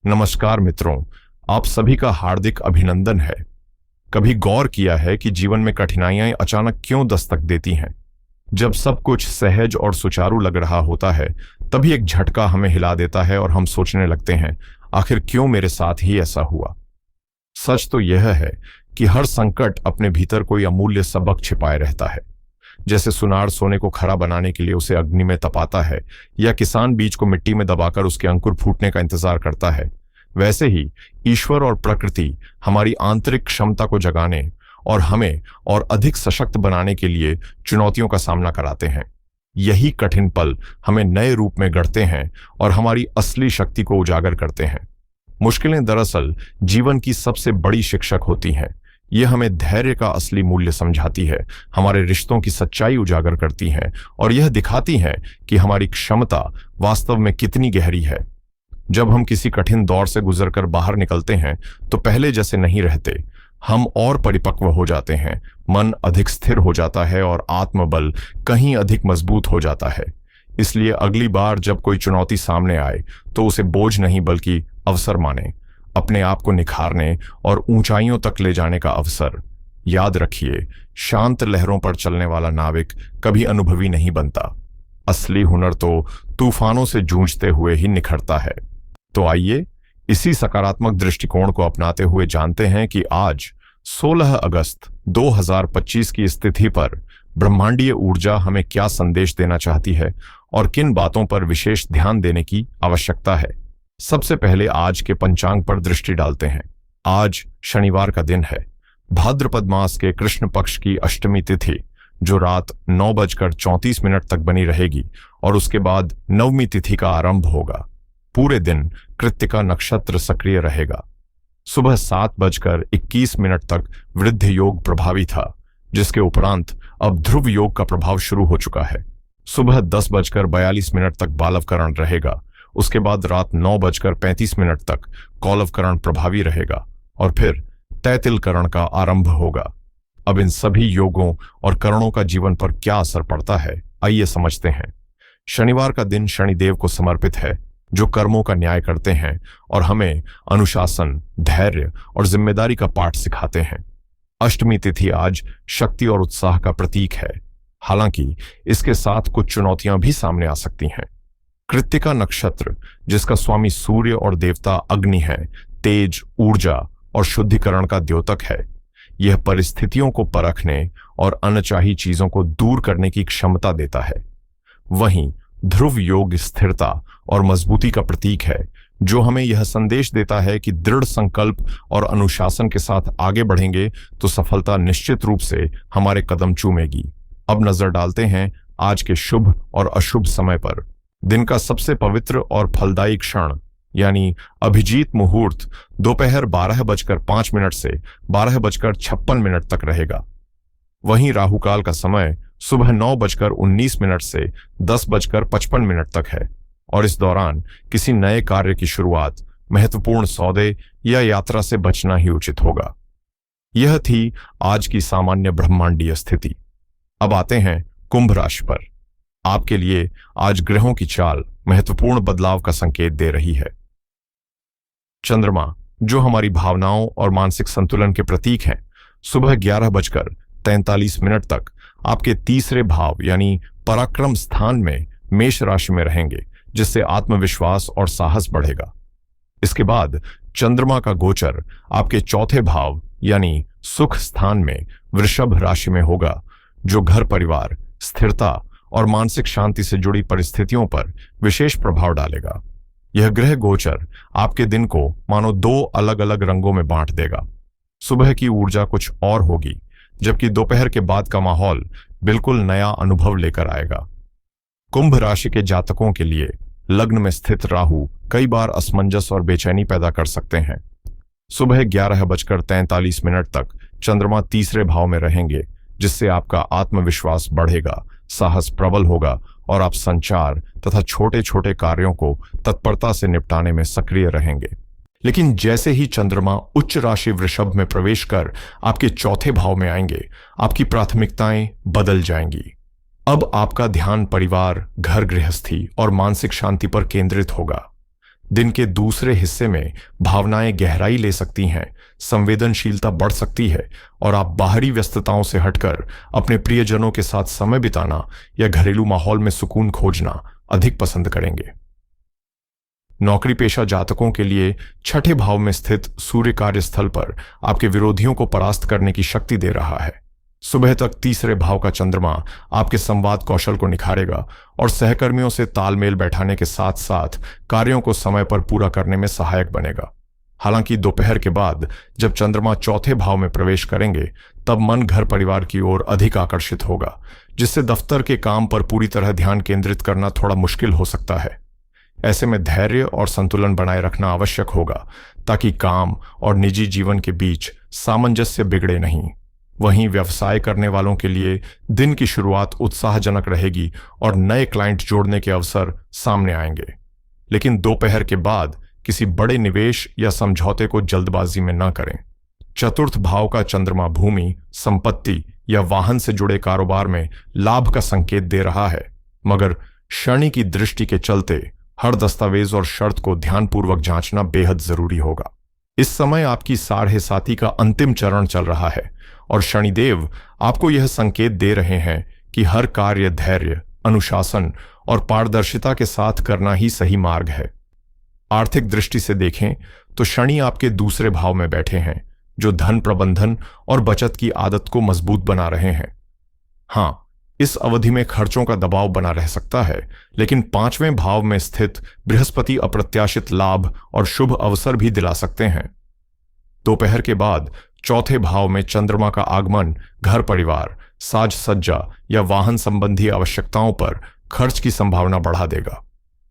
नमस्कार मित्रों, आप सभी का हार्दिक अभिनंदन है। कभी गौर किया है कि जीवन में कठिनाइयां अचानक क्यों दस्तक देती हैं? जब सब कुछ सहज और सुचारू लग रहा होता है, तभी एक झटका हमें हिला देता है और हम सोचने लगते हैं, आखिर क्यों मेरे साथ ही ऐसा हुआ? सच तो यह है कि हर संकट अपने भीतर कोई अमूल्य सबक छिपाए रहता है। जैसे सुनार सोने को खरा बनाने के लिए उसे अग्नि में तपाता है, या किसान बीज को मिट्टी में दबाकर उसके अंकुर फूटने का इंतजार करता है, वैसे ही ईश्वर और प्रकृति हमारी आंतरिक क्षमता को जगाने और हमें और अधिक सशक्त बनाने के लिए चुनौतियों का सामना कराते हैं। यही कठिन पल हमें नए रूप में गढ़ते हैं और हमारी असली शक्ति को उजागर करते हैं। मुश्किलें दरअसल जीवन की सबसे बड़ी शिक्षक होती हैं। ये हमें धैर्य का असली मूल्य समझाती है, हमारे रिश्तों की सच्चाई उजागर करती हैं और यह दिखाती हैं कि हमारी क्षमता वास्तव में कितनी गहरी है। जब हम किसी कठिन दौर से गुजरकर बाहर निकलते हैं तो पहले जैसे नहीं रहते। हम और परिपक्व हो जाते हैं, मन अधिक स्थिर हो जाता है और आत्मबल कहीं अधिक मजबूत हो जाता है। इसलिए अगली बार जब कोई चुनौती सामने आए तो उसे बोझ नहीं बल्कि अवसर माने, अपने आप को निखारने और ऊंचाइयों तक ले जाने का अवसर। याद रखिए, शांत लहरों पर चलने वाला नाविक कभी अनुभवी नहीं बनता। असली हुनर तो तूफानों से जूझते हुए ही निखरता है। तो आइए इसी सकारात्मक दृष्टिकोण को अपनाते हुए जानते हैं कि आज 16 अगस्त 2025 की स्थिति पर ब्रह्मांडीय ऊर्जा हमें क्या संदेश देना चाहती है और किन बातों पर विशेष ध्यान देने की आवश्यकता है। सबसे पहले आज के पंचांग पर दृष्टि डालते हैं। आज शनिवार का दिन है। भाद्रपद मास के कृष्ण पक्ष की अष्टमी तिथि, जो रात 9:34 तक बनी रहेगी, और उसके बाद नवमी तिथि का आरंभ होगा। पूरे दिन कृत्तिका नक्षत्र सक्रिय रहेगा। सुबह 7:21 तक वृद्ध योग प्रभावी था, जिसके उपरांत अब ध्रुव योग का प्रभाव शुरू हो चुका है। सुबह 10:42 तक बालवकरण रहेगा। उसके बाद रात 9:35 तक कौलवकरण प्रभावी रहेगा और फिर तैतिलकरण का आरंभ होगा। अब इन सभी योगों और करणों का जीवन पर क्या असर पड़ता है, आइए समझते हैं। शनिवार का दिन शनिदेव को समर्पित है, जो कर्मों का न्याय करते हैं और हमें अनुशासन, धैर्य और जिम्मेदारी का पाठ सिखाते हैं। अष्टमी तिथि आज शक्ति और उत्साह का प्रतीक है, हालांकि इसके साथ कुछ चुनौतियां भी सामने आ सकती हैं। कृत्तिका नक्षत्र, जिसका स्वामी सूर्य और देवता अग्नि है, तेज, ऊर्जा और शुद्धिकरण का द्योतक है। यह परिस्थितियों को परखने और अनचाही चीजों को दूर करने की क्षमता देता है। वहीं ध्रुव योग स्थिरता और मजबूती का प्रतीक है, जो हमें यह संदेश देता है कि दृढ़ संकल्प और अनुशासन के साथ आगे बढ़ेंगे तो सफलता निश्चित रूप से हमारे कदम चूमेगी। अब नजर डालते हैं आज के शुभ और अशुभ समय पर। दिन का सबसे पवित्र और फलदायी क्षण यानी अभिजीत मुहूर्त दोपहर 12:05 से 12:56 तक रहेगा। वहीं राहुकाल का समय सुबह 9:19 से 10:55 तक है और इस दौरान किसी नए कार्य की शुरुआत, महत्वपूर्ण सौदे या यात्रा से बचना ही उचित होगा। यह थी आज की सामान्य ब्रह्मांडीय स्थिति। अब आते हैं कुंभ राशि पर। आपके लिए आज ग्रहों की चाल महत्वपूर्ण बदलाव का संकेत दे रही है। चंद्रमा, जो हमारी भावनाओं और मानसिक संतुलन के प्रतीक हैं, सुबह 11:43 तक आपके तीसरे भाव यानी पराक्रम स्थान में मेष राशि में रहेंगे, जिससे आत्मविश्वास और साहस बढ़ेगा। इसके बाद चंद्रमा का गोचर आपके चौथे भाव यानी सुख स्थान में वृषभ राशि में होगा, जो घर परिवार, स्थिरता और मानसिक शांति से जुड़ी परिस्थितियों पर विशेष प्रभाव डालेगा। यह ग्रह गोचर आपके दिन को मानो दो अलग अलग रंगों में बांट देगा। सुबह की ऊर्जा कुछ और होगी, जबकि दोपहर के बाद का माहौल बिल्कुल नया अनुभव लेकर आएगा। कुंभ राशि के जातकों के लिए लग्न में स्थित राहु कई बार असमंजस और बेचैनी पैदा कर सकते हैं। सुबह 11:43 तक चंद्रमा तीसरे भाव में रहेंगे, जिससे आपका आत्मविश्वास बढ़ेगा, साहस प्रबल होगा और आप संचार तथा छोटे छोटे कार्यों को तत्परता से निपटाने में सक्रिय रहेंगे। लेकिन जैसे ही चंद्रमा उच्च राशि वृषभ में प्रवेश कर आपके चौथे भाव में आएंगे, आपकी प्राथमिकताएं बदल जाएंगी। अब आपका ध्यान परिवार, घर गृहस्थी और मानसिक शांति पर केंद्रित होगा। दिन के दूसरे हिस्से में भावनाएं गहराई ले सकती हैं, संवेदनशीलता बढ़ सकती है और आप बाहरी व्यस्तताओं से हटकर अपने प्रियजनों के साथ समय बिताना या घरेलू माहौल में सुकून खोजना अधिक पसंद करेंगे। नौकरी पेशा जातकों के लिए छठे भाव में स्थित सूर्य कार्यस्थल पर आपके विरोधियों को परास्त करने की शक्ति दे रहा है। सुबह तक तीसरे भाव का चंद्रमा आपके संवाद कौशल को निखारेगा और सहकर्मियों से तालमेल बैठाने के साथ साथ कार्यों को समय पर पूरा करने में सहायक बनेगा। हालांकि दोपहर के बाद जब चंद्रमा चौथे भाव में प्रवेश करेंगे तब मन घर परिवार की ओर अधिक आकर्षित होगा, जिससे दफ्तर के काम पर पूरी तरह ध्यान केंद्रित करना थोड़ा मुश्किल हो सकता है। ऐसे में धैर्य और संतुलन बनाए रखना आवश्यक होगा ताकि काम और निजी जीवन के बीच सामंजस्य बिगड़े नहीं। वहीं व्यवसाय करने वालों के लिए दिन की शुरुआत उत्साहजनक रहेगी और नए क्लाइंट जोड़ने के अवसर सामने आएंगे। लेकिन दोपहर के बाद किसी बड़े निवेश या समझौते को जल्दबाजी में न करें। चतुर्थ भाव का चंद्रमा भूमि, संपत्ति या वाहन से जुड़े कारोबार में लाभ का संकेत दे रहा है, मगर शनि की दृष्टि के चलते हर दस्तावेज और शर्त को ध्यानपूर्वक जांचना बेहद जरूरी होगा। इस समय आपकी साढ़े साथी का अंतिम चरण चल रहा है और शनिदेव आपको यह संकेत दे रहे हैं कि हर कार्य धैर्य, अनुशासन और पारदर्शिता के साथ करना ही सही मार्ग है। आर्थिक दृष्टि से देखें तो शनि आपके दूसरे भाव में बैठे हैं, जो धन प्रबंधन और बचत की आदत को मजबूत बना रहे हैं। हां, इस अवधि में खर्चों का दबाव बना रह सकता है, लेकिन पांचवें भाव में स्थित बृहस्पति अप्रत्याशित लाभ और शुभ अवसर भी दिला सकते हैं। दोपहर के बाद चौथे भाव में चंद्रमा का आगमन घर परिवार, साज सज्जा या वाहन संबंधी आवश्यकताओं पर खर्च की संभावना बढ़ा देगा।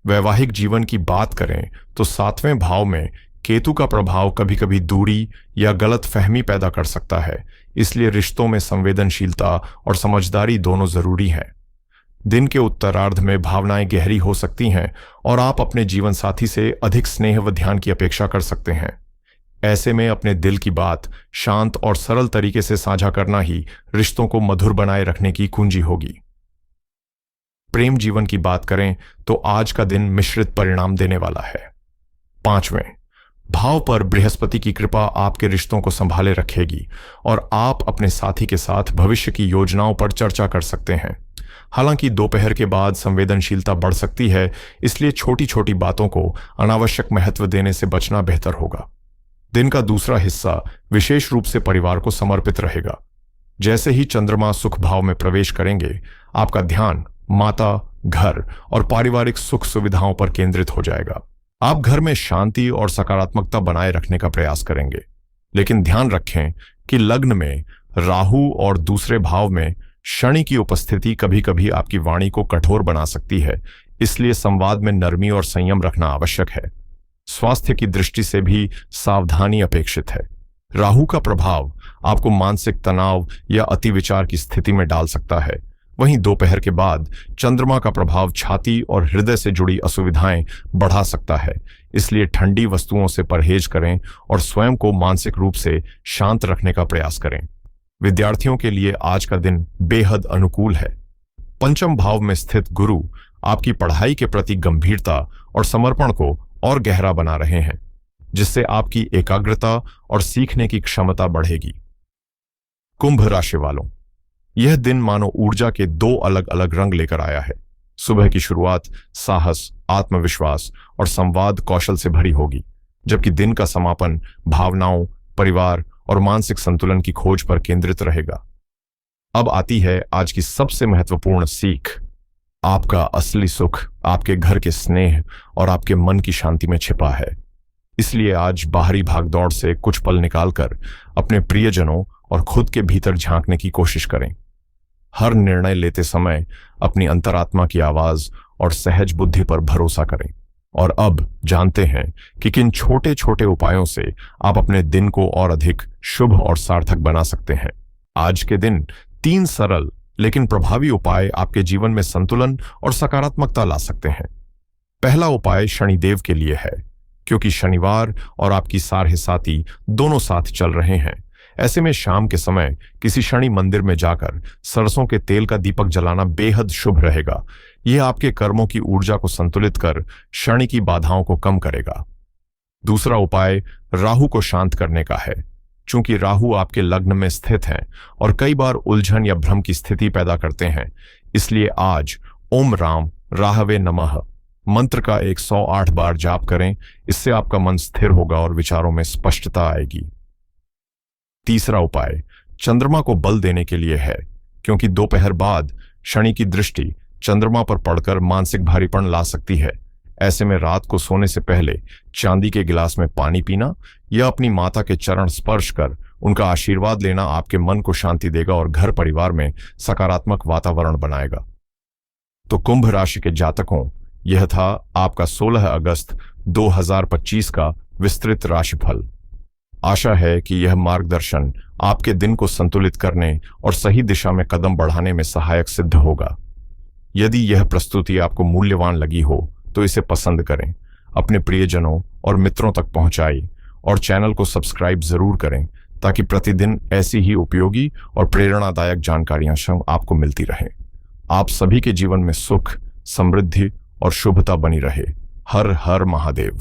वैवाहिक जीवन की बात करें तो सातवें भाव में केतु का प्रभाव कभी कभी दूरी या गलत फहमी पैदा कर सकता है, इसलिए रिश्तों में संवेदनशीलता और समझदारी दोनों जरूरी हैं। दिन के उत्तरार्ध में भावनाएं गहरी हो सकती हैं और आप अपने जीवन साथी से अधिक स्नेह व ध्यान की अपेक्षा कर सकते हैं। ऐसे में अपने दिल की बात शांत और सरल तरीके से साझा करना ही रिश्तों को मधुर बनाए रखने की कुंजी होगी। प्रेम जीवन की बात करें तो आज का दिन मिश्रित परिणाम देने वाला है। पांचवें भाव पर बृहस्पति की कृपा आपके रिश्तों को संभाले रखेगी और आप अपने साथी के साथ भविष्य की योजनाओं पर चर्चा कर सकते हैं। हालांकि दोपहर के बाद संवेदनशीलता बढ़ सकती है, इसलिए छोटी छोटी बातों को अनावश्यक महत्व देने से बचना बेहतर होगा। दिन का दूसरा हिस्सा विशेष रूप से परिवार को समर्पित रहेगा। जैसे ही चंद्रमा सुख भाव में प्रवेश करेंगे, आपका ध्यान माता, घर और पारिवारिक सुख सुविधाओं पर केंद्रित हो जाएगा। आप घर में शांति और सकारात्मकता बनाए रखने का प्रयास करेंगे, लेकिन ध्यान रखें कि लग्न में राहु और दूसरे भाव में शनि की उपस्थिति कभी कभी आपकी वाणी को कठोर बना सकती है, इसलिए संवाद में नरमी और संयम रखना आवश्यक है। स्वास्थ्य की दृष्टि से भी सावधानी अपेक्षित है। राहु का प्रभाव आपको मानसिक तनाव या अति विचार की स्थिति में डाल सकता है। वहीं दोपहर के बाद चंद्रमा का प्रभाव छाती और हृदय से जुड़ी असुविधाएं बढ़ा सकता है, इसलिए ठंडी वस्तुओं से परहेज करें और स्वयं को मानसिक रूप से शांत रखने का प्रयास करें। विद्यार्थियों के लिए आज का दिन बेहद अनुकूल है। पंचम भाव में स्थित गुरु आपकी पढ़ाई के प्रति गंभीरता और समर्पण को और गहरा बना रहे हैं, जिससे आपकी एकाग्रता और सीखने की क्षमता बढ़ेगी। कुंभ राशि वालों, यह दिन मानो ऊर्जा के दो अलग अलग रंग लेकर आया है। सुबह की शुरुआत साहस, आत्मविश्वास और संवाद कौशल से भरी होगी, जबकि दिन का समापन भावनाओं, परिवार और मानसिक संतुलन की खोज पर केंद्रित रहेगा। अब आती है आज की सबसे महत्वपूर्ण सीख। आपका असली सुख आपके घर के स्नेह और आपके मन की शांति में छिपा है। इसलिए आज बाहरी भागदौड़ से कुछ पल निकालकर अपने प्रियजनों और खुद के भीतर झांकने की कोशिश करें। हर निर्णय लेते समय अपनी अंतरात्मा की आवाज और सहज बुद्धि पर भरोसा करें। और अब जानते हैं कि किन छोटे छोटे उपायों से आप अपने दिन को और अधिक शुभ और सार्थक बना सकते हैं। आज के दिन 3 सरल लेकिन प्रभावी उपाय आपके जीवन में संतुलन और सकारात्मकता ला सकते हैं। पहला उपाय शनिदेव के लिए है, क्योंकि शनिवार और आपकी साढ़े साथी दोनों साथ चल रहे हैं। ऐसे में शाम के समय किसी शनि मंदिर में जाकर सरसों के तेल का दीपक जलाना बेहद शुभ रहेगा। यह आपके कर्मों की ऊर्जा को संतुलित कर शनि की बाधाओं को कम करेगा। दूसरा उपाय राहु को शांत करने का है। चूंकि राहु आपके लग्न में स्थित हैं और कई बार उलझन या भ्रम की स्थिति पैदा करते हैं, इसलिए आज ओम राम राहवे नमः मंत्र का 108 बार जाप करें। इससे आपका मन स्थिर होगा और विचारों में स्पष्टता आएगी। तीसरा उपाय चंद्रमा को बल देने के लिए है, क्योंकि दोपहर बाद शनि की दृष्टि चंद्रमा पर पड़कर मानसिक भारीपन ला सकती है। ऐसे में रात को सोने से पहले चांदी के गिलास में पानी पीना या अपनी माता के चरण स्पर्श कर उनका आशीर्वाद लेना आपके मन को शांति देगा और घर परिवार में सकारात्मक वातावरण बनाएगा। तो कुंभ राशि के जातकों, यह था आपका 16 अगस्त 2025 का विस्तृत राशिफल। आशा है कि यह मार्गदर्शन आपके दिन को संतुलित करने और सही दिशा में कदम बढ़ाने में सहायक सिद्ध होगा। यदि यह प्रस्तुति आपको मूल्यवान लगी हो तो इसे पसंद करें, अपने प्रियजनों और मित्रों तक पहुंचाएं और चैनल को सब्सक्राइब जरूर करें, ताकि प्रतिदिन ऐसी ही उपयोगी और प्रेरणादायक जानकारियां आपको मिलती रहें। आप सभी के जीवन में सुख, समृद्धि और शुभता बनी रहे। हर हर महादेव।